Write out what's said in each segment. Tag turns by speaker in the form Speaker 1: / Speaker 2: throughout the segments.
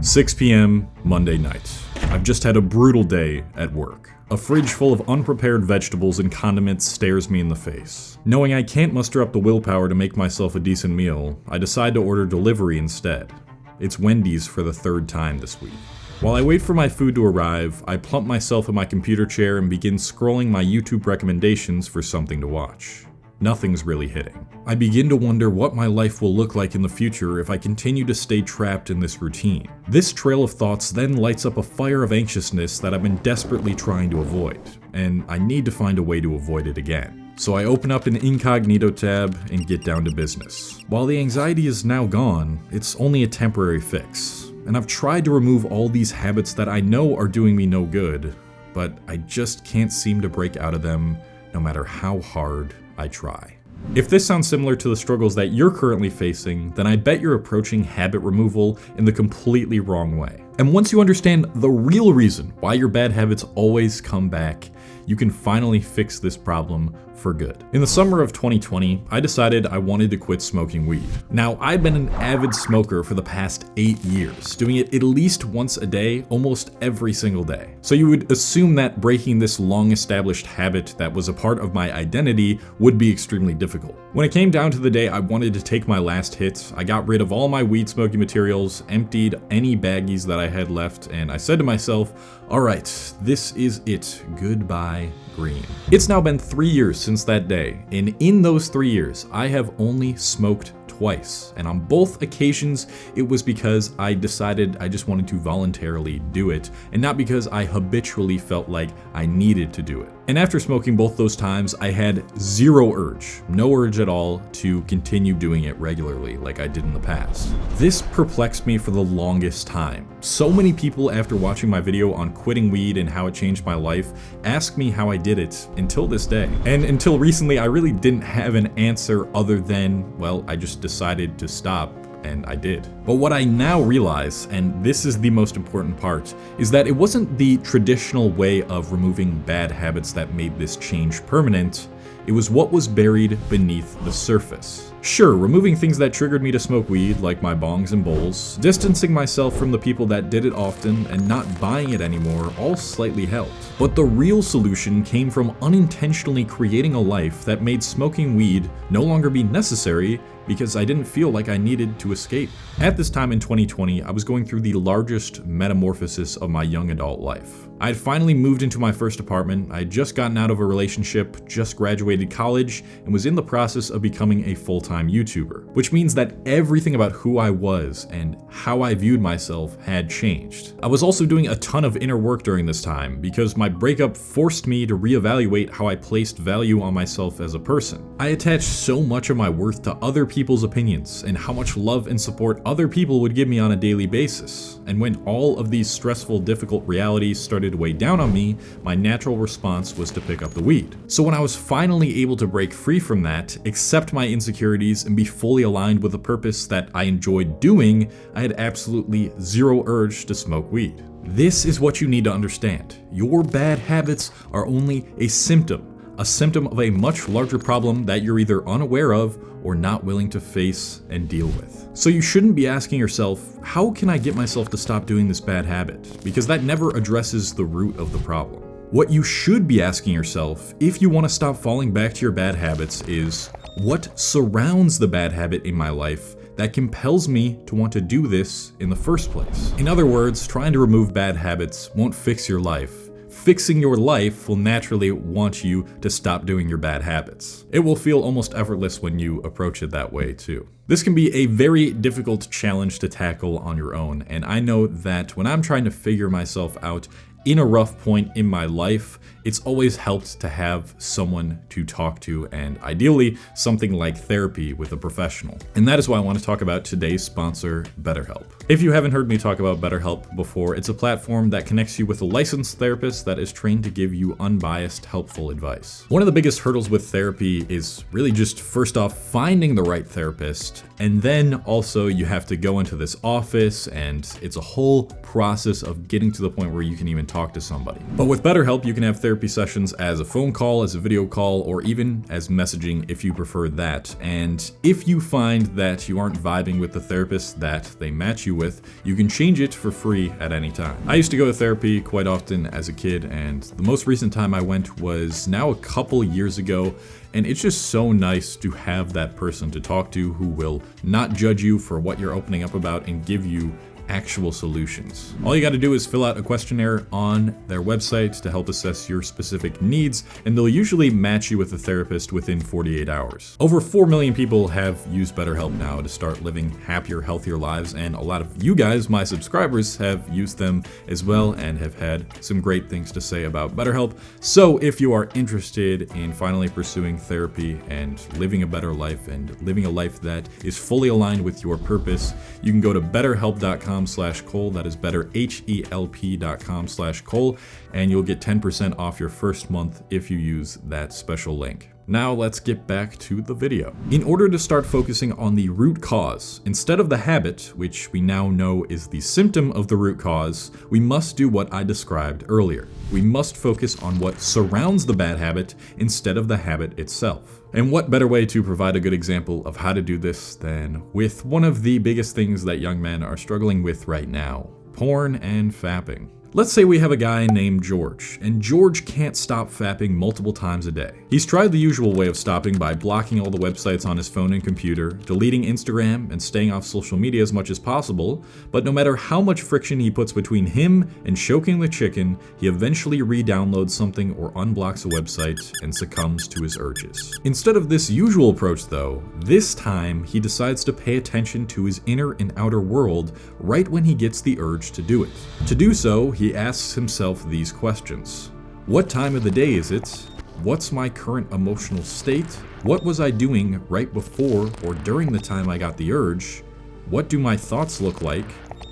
Speaker 1: 6 p.m. Monday night. I've just had a brutal day at work. A fridge full of unprepared vegetables and condiments stares me in the face. Knowing I can't muster up the willpower to make myself a decent meal, I decide to order delivery instead. It's Wendy's for the third time this week. While I wait for my food to arrive, I plump myself in my computer chair and begin scrolling my YouTube recommendations for something to watch. Nothing's really hitting. I begin to wonder what my life will look like in the future if I continue to stay trapped in this routine. This trail of thoughts then lights up a fire of anxiousness that I've been desperately trying to avoid, and I need to find a way to avoid it again. So I open up an incognito tab and get down to business. While the anxiety is now gone, it's only a temporary fix, and I've tried to remove all these habits that I know are doing me no good, but I just can't seem to break out of them no matter how hard I try. If this sounds similar to the struggles that you're currently facing, then I bet you're approaching habit removal in the completely wrong way. And once you understand the real reason why your bad habits always come back, you can finally fix this problem for good. In the summer of 2020, I decided I wanted to quit smoking weed. Now, I'd been an avid smoker for the past 8 years, doing it at least once a day, almost every single day. So you would assume that breaking this long-established habit that was a part of my identity would be extremely difficult. When it came down to the day I wanted to take my last hit, I got rid of all my weed smoking materials, emptied any baggies that I had left, and I said to myself, all right, this is it. Goodbye, green. It's now been 3 years since that day, and in those 3 years, I have only smoked twice, and on both occasions, it was because I decided I just wanted to voluntarily do it, and not because I habitually felt like I needed to do it. And after smoking both those times, I had no urge at all to continue doing it regularly like I did in the past. This perplexed me for the longest time. So many people after watching my video on quitting weed and how it changed my life asked me how I did it until this day. And until recently, I really didn't have an answer other than, well, I just decided to stop. And I did. But what I now realize, and this is the most important part, is that it wasn't the traditional way of removing bad habits that made this change permanent. It was what was buried beneath the surface. Sure, removing things that triggered me to smoke weed, like my bongs and bowls, distancing myself from the people that did it often, and not buying it anymore all slightly helped. But the real solution came from unintentionally creating a life that made smoking weed no longer be necessary because I didn't feel like I needed to escape. At this time in 2020, I was going through the largest metamorphosis of my young adult life. I had finally moved into my first apartment, I had just gotten out of a relationship, just graduated college, and was in the process of becoming a full-time YouTuber, which means that everything about who I was and how I viewed myself had changed. I was also doing a ton of inner work during this time because my breakup forced me to reevaluate how I placed value on myself as a person. I attached so much of my worth to other people's opinions and how much love and support other people would give me on a daily basis. And when all of these stressful, difficult realities started to weigh down on me, my natural response was to pick up the weed. So when I was finally able to break free from that, accept my insecurities, and be fully aligned with the purpose that I enjoyed doing, I had absolutely zero urge to smoke weed. This is what you need to understand. Your bad habits are only a symptom of a much larger problem that you're either unaware of or not willing to face and deal with. So you shouldn't be asking yourself, how can I get myself to stop doing this bad habit? Because that never addresses the root of the problem. What you should be asking yourself, if you want to stop falling back to your bad habits, is what surrounds the bad habit in my life that compels me to want to do this in the first place? In other words, trying to remove bad habits won't fix your life. Fixing your life will naturally want you to stop doing your bad habits. It will feel almost effortless when you approach it that way too. This can be a very difficult challenge to tackle on your own, and I know that when I'm trying to figure myself out in a rough point in my life, it's always helped to have someone to talk to, and ideally something like therapy with a professional. And that is why I want to talk about today's sponsor, BetterHelp. If you haven't heard me talk about BetterHelp before, it's a platform that connects you with a licensed therapist that is trained to give you unbiased, helpful advice. One of the biggest hurdles with therapy is really just first off finding the right therapist, and then also you have to go into this office, and it's a whole process of getting to the point where you can even talk talk to somebody. But with BetterHelp, you can have therapy sessions as a phone call, as a video call, or even as messaging if you prefer that. And if you find that you aren't vibing with the therapist that they match you with, you can change it for free at any time. I used to go to therapy quite often as a kid, and the most recent time I went was now a couple years ago. And it's just so nice to have that person to talk to who will not judge you for what you're opening up about and give you actual solutions. All you got to do is fill out a questionnaire on their website to help assess your specific needs, and they'll usually match you with a therapist within 48 hours. Over 4 million people have used BetterHelp now to start living happier, healthier lives, and a lot of you guys, my subscribers, have used them as well and have had some great things to say about BetterHelp. So if you are interested in finally pursuing therapy and living a better life and living a life that is fully aligned with your purpose, you can go to betterhelp.com/Cole. That is betterhelp.com/Cole, and you'll get 10% off your first month if you use that special link. Now let's get back to the video. In order to start focusing on the root cause, instead of the habit, which we now know is the symptom of the root cause, we must do what I described earlier. We must focus on what surrounds the bad habit instead of the habit itself. And what better way to provide a good example of how to do this than with one of the biggest things that young men are struggling with right now: porn and fapping. Let's say we have a guy named George, and George can't stop fapping multiple times a day. He's tried the usual way of stopping by blocking all the websites on his phone and computer, deleting Instagram, and staying off social media as much as possible, but no matter how much friction he puts between him and choking the chicken, he eventually re-downloads something or unblocks a website and succumbs to his urges. Instead of this usual approach though, this time he decides to pay attention to his inner and outer world right when he gets the urge to do it. To do so, he asks himself these questions. What time of the day is it? What's my current emotional state? What was I doing right before or during the time I got the urge? What do my thoughts look like?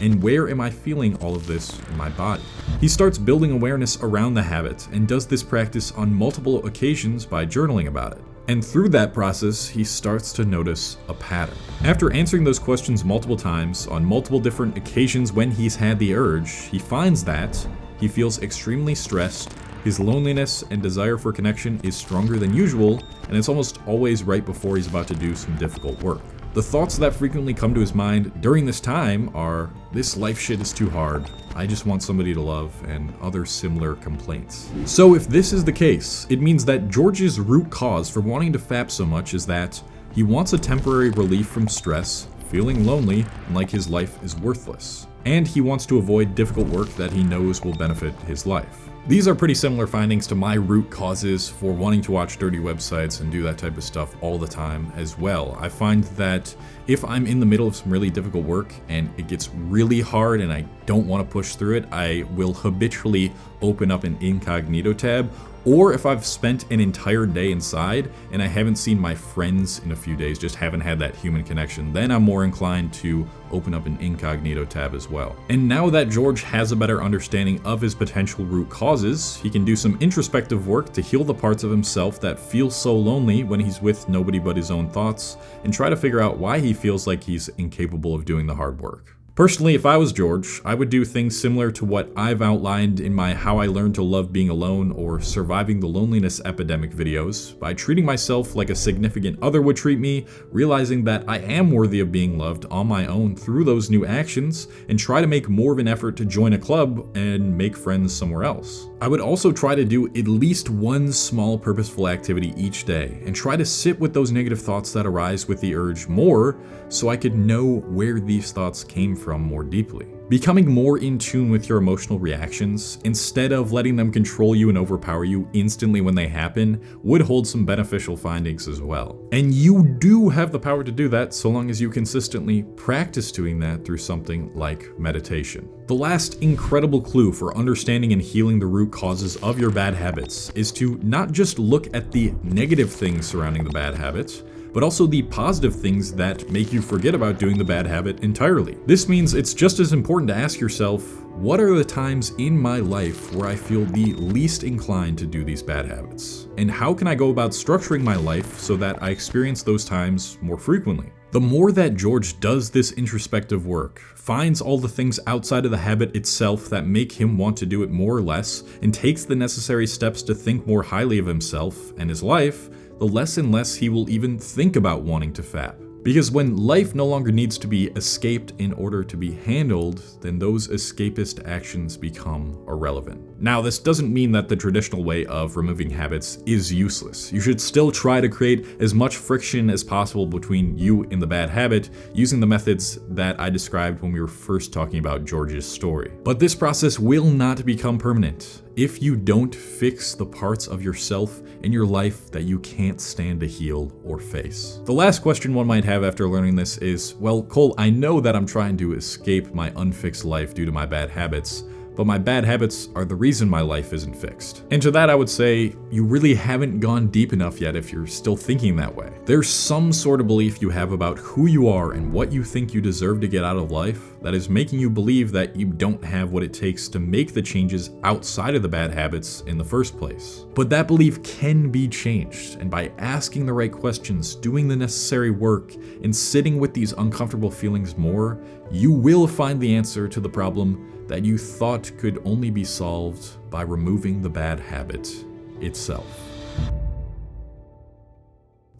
Speaker 1: And where am I feeling all of this in my body? He starts building awareness around the habit and does this practice on multiple occasions by journaling about it. And through that process, he starts to notice a pattern. After answering those questions multiple times on multiple different occasions when he's had the urge, he finds that he feels extremely stressed, his loneliness and desire for connection is stronger than usual, and it's almost always right before he's about to do some difficult work. The thoughts that frequently come to his mind during this time are, "This life shit is too hard, I just want somebody to love," and other similar complaints. So if this is the case, it means that George's root cause for wanting to fap so much is that he wants a temporary relief from stress, feeling lonely and like his life is worthless. And he wants to avoid difficult work that he knows will benefit his life. These are pretty similar findings to my root causes for wanting to watch dirty websites and do that type of stuff all the time as well. I find that if I'm in the middle of some really difficult work and it gets really hard and I don't want to push through it, I will habitually open up an incognito tab. Or if I've spent an entire day inside and I haven't seen my friends in a few days, just haven't had that human connection, then I'm more inclined to open up an incognito tab as well. And now that George has a better understanding of his potential root causes, he can do some introspective work to heal the parts of himself that feel so lonely when he's with nobody but his own thoughts, and try to figure out why he feels like he's incapable of doing the hard work. Personally, if I was George, I would do things similar to what I've outlined in my How I Learned to Love Being Alone or Surviving the Loneliness Epidemic videos, by treating myself like a significant other would treat me, realizing that I am worthy of being loved on my own through those new actions, and try to make more of an effort to join a club and make friends somewhere else. I would also try to do at least one small purposeful activity each day, and try to sit with those negative thoughts that arise with the urge more, so I could know where these thoughts came from more deeply. Becoming more in tune with your emotional reactions, instead of letting them control you and overpower you instantly when they happen, would hold some beneficial findings as well. And you do have the power to do that so long as you consistently practice doing that through something like meditation. The last incredible clue for understanding and healing the root causes of your bad habits is to not just look at the negative things surrounding the bad habits, but also the positive things that make you forget about doing the bad habit entirely. This means it's just as important to ask yourself, what are the times in my life where I feel the least inclined to do these bad habits? And how can I go about structuring my life so that I experience those times more frequently? The more that George does this introspective work, finds all the things outside of the habit itself that make him want to do it more or less, and takes the necessary steps to think more highly of himself and his life, the less and less he will even think about wanting to fap. Because when life no longer needs to be escaped in order to be handled, then those escapist actions become irrelevant. Now, this doesn't mean that the traditional way of removing habits is useless. You should still try to create as much friction as possible between you and the bad habit using the methods that I described when we were first talking about George's story. But this process will not become permanent if you don't fix the parts of yourself and your life that you can't stand to heal or face. The last question one might have after learning this is, well, Cole, I know that I'm trying to escape my unfixed life due to my bad habits, but my bad habits are the reason my life isn't fixed. And to that I would say, you really haven't gone deep enough yet if you're still thinking that way. There's some sort of belief you have about who you are and what you think you deserve to get out of life that is making you believe that you don't have what it takes to make the changes outside of the bad habits in the first place. But that belief can be changed, and by asking the right questions, doing the necessary work, and sitting with these uncomfortable feelings more, you will find the answer to the problem that you thought could only be solved by removing the bad habit itself.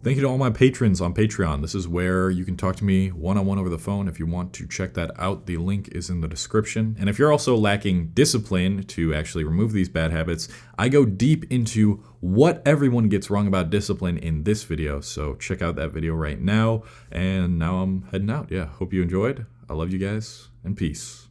Speaker 1: Thank you to all my patrons on Patreon. This is where you can talk to me one-on-one over the phone. If you want to check that out, the link is in the description. And if you're also lacking discipline to actually remove these bad habits, I go deep into what everyone gets wrong about discipline in this video. So check out that video right now. And now I'm heading out. Yeah, hope you enjoyed. I love you guys, and peace.